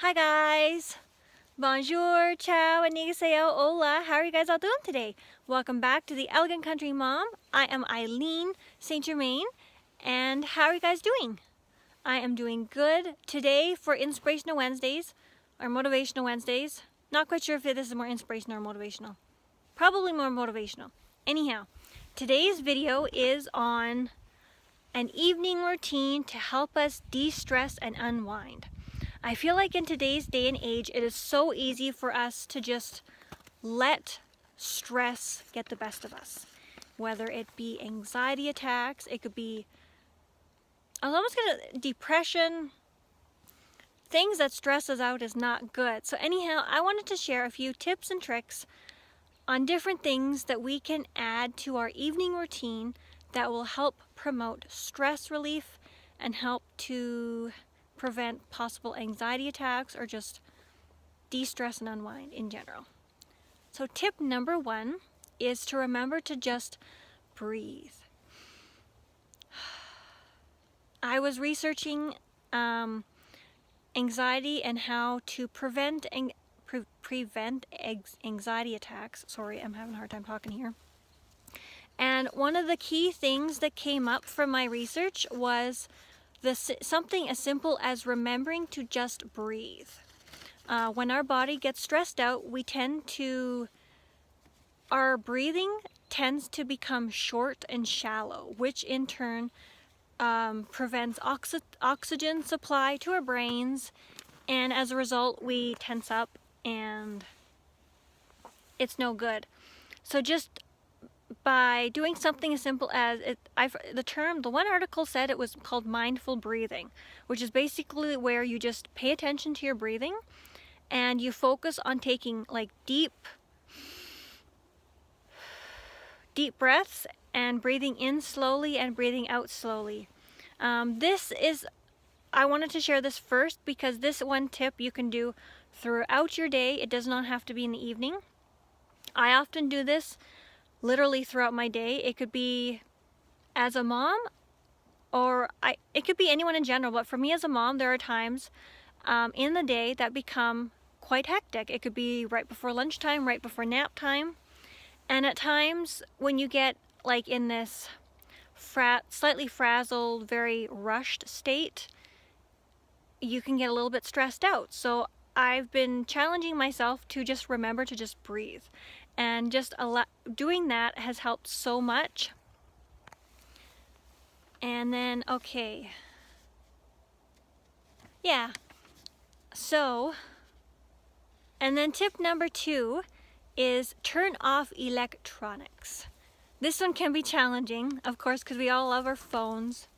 Hi guys! Bonjour, ciao, annyeonghaseyo, hola. How are you guys all doing today? Welcome back to the Elegant Country Mom. I am Ilene St. Germain, and how are you guys doing? I am doing good today for Inspirational Wednesdays, or Motivational Wednesdays. Not quite sure if this is more inspirational or motivational. Probably more motivational. Anyhow, today's video is on an evening routine to help us de-stress and unwind. I feel like in today's day and age, it is so easy for us to just let stress get the best of us. Whether it be anxiety attacks, it could be, I was almost gonna, depression. Things that stress us out is not good. So anyhow, I wanted to share a few tips and tricks on different things that we can add to our evening routine that will help promote stress relief and help to prevent possible anxiety attacks or just de-stress and unwind in general. So tip number 1 is to remember to just breathe. I was researching anxiety and how to prevent anxiety attacks. Sorry, I'm having a hard time talking here. And one of the key things that came up from my research was something as simple as remembering to just breathe. When our body gets stressed out, our breathing tends to become short and shallow, which in turn prevents oxygen supply to our brains, and as a result we tense up and it's no good. So just by doing something as simple as the one article said it was called mindful breathing, which is basically where you just pay attention to your breathing and you focus on taking like deep breaths and breathing in slowly and breathing out slowly. I wanted to share this first because this one tip you can do throughout your day. It does not have to be in the evening. I often do this literally throughout my day. It could be as a mom, or it could be anyone in general, but for me as a mom, there are times in the day that become quite hectic. It could be right before lunchtime, right before nap time, and at times when you get like in this slightly frazzled, very rushed state, you can get a little bit stressed out. So I've been challenging myself to just remember to just breathe. And just doing that has helped so much. And then, okay. Yeah. So, and then tip number 2 is turn off electronics. This one can be challenging, of course, because we all love our phones.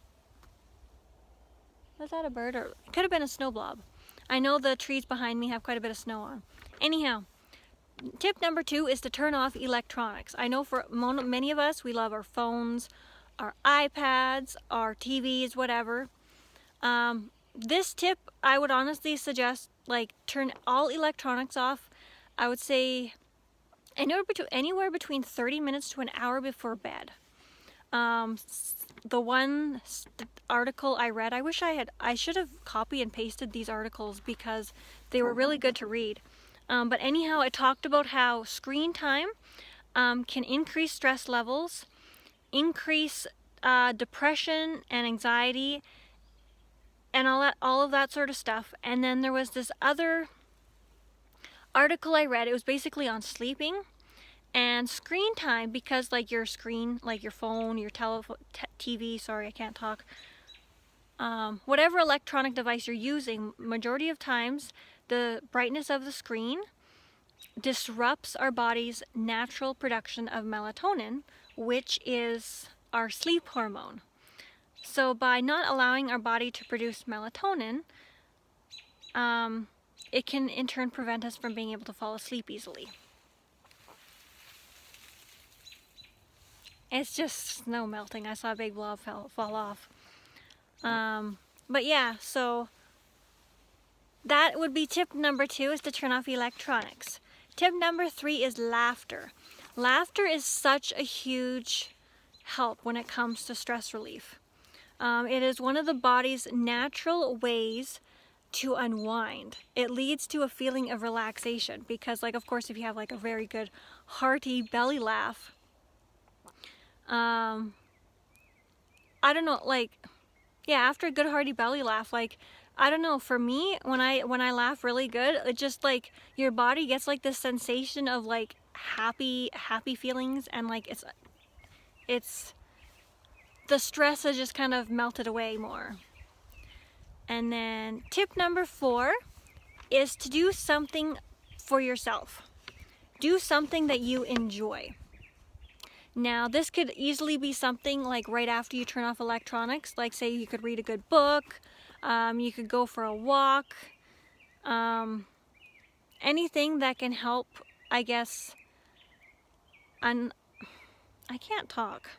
Was that a bird? Or it could have been a snow blob. I know the trees behind me have quite a bit of snow on. Anyhow. Tip number 2 is to turn off electronics. I know for many of us, we love our phones, our iPads, our TVs, whatever. This tip, I would honestly suggest, like, turn all electronics off. I would say anywhere between 30 minutes to an hour before bed. The one article I read, I should have copied and pasted these articles because they were really good to read. But anyhow, it talked about how screen time can increase stress levels, increase depression and anxiety, and all of that sort of stuff. And then there was this other article I read. It was basically on sleeping and screen time, because like your screen, like your phone, your TV, sorry, I can't talk. Whatever electronic device you're using, majority of times, the brightness of the screen disrupts our body's natural production of melatonin, which is our sleep hormone. So by not allowing our body to produce melatonin, it can in turn prevent us from being able to fall asleep easily. It's just snow melting. I saw a big blob fall off. But yeah, so that would be tip number 2, is to turn off electronics. Tip number 3 is laughter. Laughter is such a huge help when it comes to stress relief. It is one of the body's natural ways to unwind. It leads to a feeling of relaxation because, like, of course, if you have like a very good hearty belly laugh, I don't know, like, yeah, after a good hearty belly laugh, like, I don't know, for me, when I laugh really good, it just like your body gets like this sensation of like happy feelings, and like it's the stress has just kind of melted away more. And then tip number 4 is to do something for yourself. Do something that you enjoy. Now, this could easily be something like right after you turn off electronics, like say you could read a good book, you could go for a walk, anything that can help, I guess, I can't talk.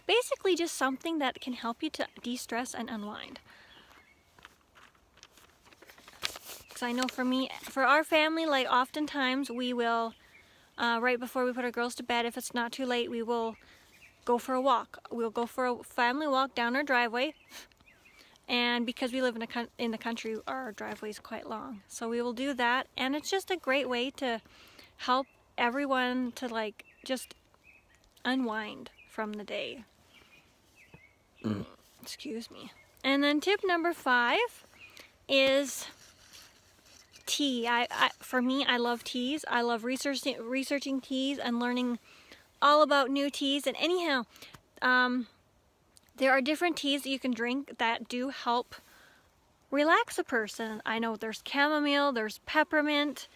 Basically just something that can help you to de-stress and unwind. Because I know for me, for our family, like oftentimes we will, right before we put our girls to bed, if it's not too late, we will go for a walk. We'll go for a family walk down our driveway. And because we live in the country, our driveway is quite long. So we will do that. And it's just a great way to help everyone to like just unwind from the day. Excuse me. And then tip number 5 is tea. For me, I love teas. I love researching teas and learning all about new teas. And anyhow, there are different teas that you can drink that do help relax a person. I know there's chamomile, there's peppermint.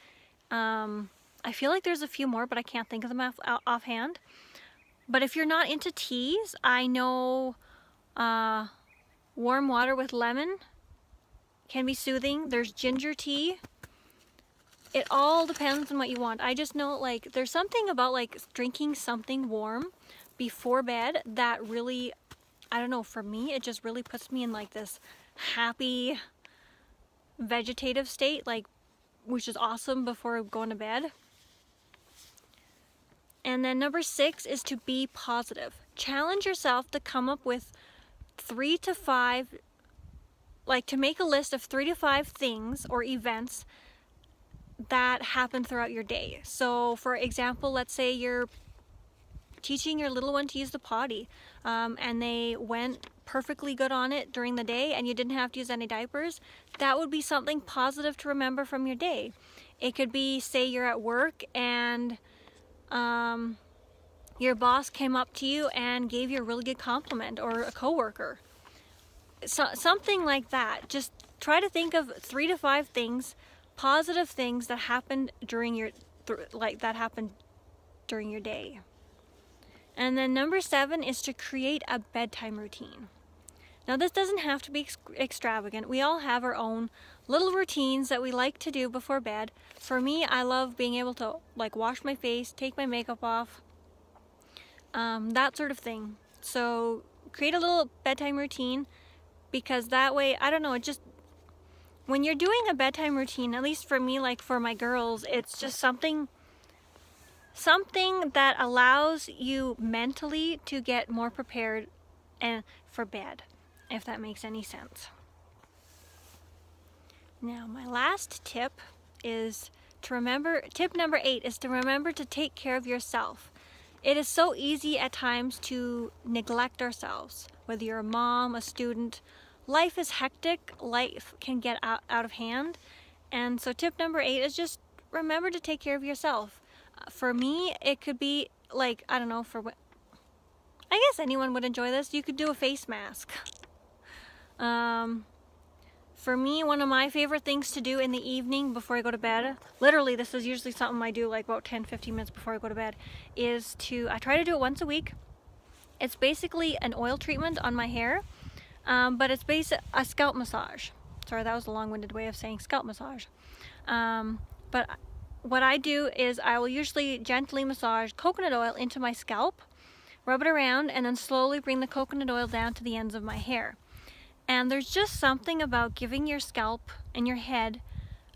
I feel like there's a few more, but I can't think of them offhand. But if you're not into teas, I know warm water with lemon can be soothing. There's ginger tea. It all depends on what you want. I just know like there's something about like drinking something warm before bed that really, I don't know, for me it just really puts me in like this happy vegetative state, like, which is awesome before going to bed. And then number 6 is to be positive. Challenge yourself to come up with 3 to 5, like to make a list of 3 to 5 things or events that happen throughout your day. So for example, let's say you're teaching your little one to use the potty, and they went perfectly good on it during the day and you didn't have to use any diapers. That would be something positive to remember from your day. It could be, say you're at work and your boss came up to you and gave you a really good compliment, or a coworker. So, something like that. Just try to think of 3 to 5 things, positive things that happened during your day. And then number 7 is to create a bedtime routine. Now this doesn't have to be extravagant. We all have our own little routines that we like to do before bed. For me, I love being able to like wash my face, take my makeup off, that sort of thing. So create a little bedtime routine, because that way, I don't know, it just, when you're doing a bedtime routine, at least for me, like for my girls, it's just something that allows you mentally to get more prepared and for bed, if that makes any sense. Now, my last tip is to remember, tip number 8 is to remember to take care of yourself. It is so easy at times to neglect ourselves, whether you're a mom, a student. Life is hectic, life can get out of hand. And so tip number 8 is just remember to take care of yourself. For me, it could be like, I don't know, I guess anyone would enjoy this. You could do a face mask. For me, one of my favorite things to do in the evening before I go to bed, literally this is usually something I do like about 10-15 minutes before I go to bed, is I try to do it once a week. It's basically an oil treatment on my hair, but it's a scalp massage. Sorry, that was a long-winded way of saying scalp massage. But what I do is I will usually gently massage coconut oil into my scalp, rub it around, and then slowly bring the coconut oil down to the ends of my hair. And there's just something about giving your scalp and your head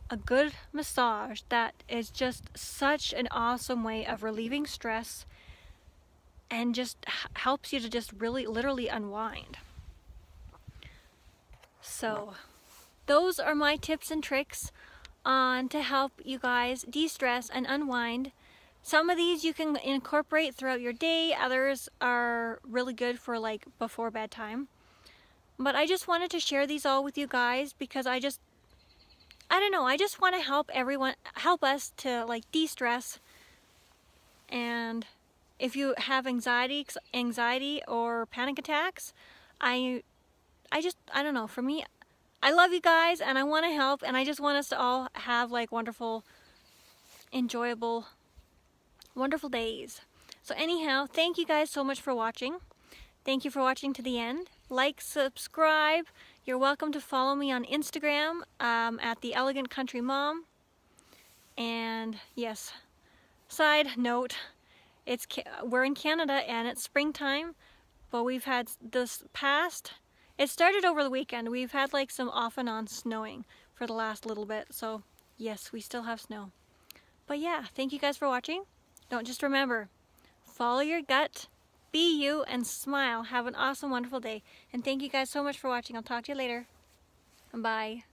a good massage that is just such an awesome way of relieving stress and just helps you to just really literally unwind. So those are my tips and tricks on to help you guys de-stress and unwind. Some of these you can incorporate throughout your day, others are really good for like before bedtime. But I just wanted to share these all with you guys because I don't know, I just want to help us to like de-stress. And if you have anxiety or panic attacks, I don't know, for me, I love you guys and I want to help, and I just want us to all have like wonderful, enjoyable, wonderful days. So anyhow, thank you guys so much for watching. Thank you for watching to the end. Like, subscribe. You're welcome to follow me on Instagram at the Elegant Country Mom. And yes, side note, we're in Canada and it's springtime, but we've had it started over the weekend. We've had like some off and on snowing for the last little bit, so yes, we still have snow. But yeah, thank you guys for watching. Don't just remember, follow your gut, be you, and smile. Have an awesome, wonderful day. And thank you guys so much for watching. I'll talk to you later. Bye.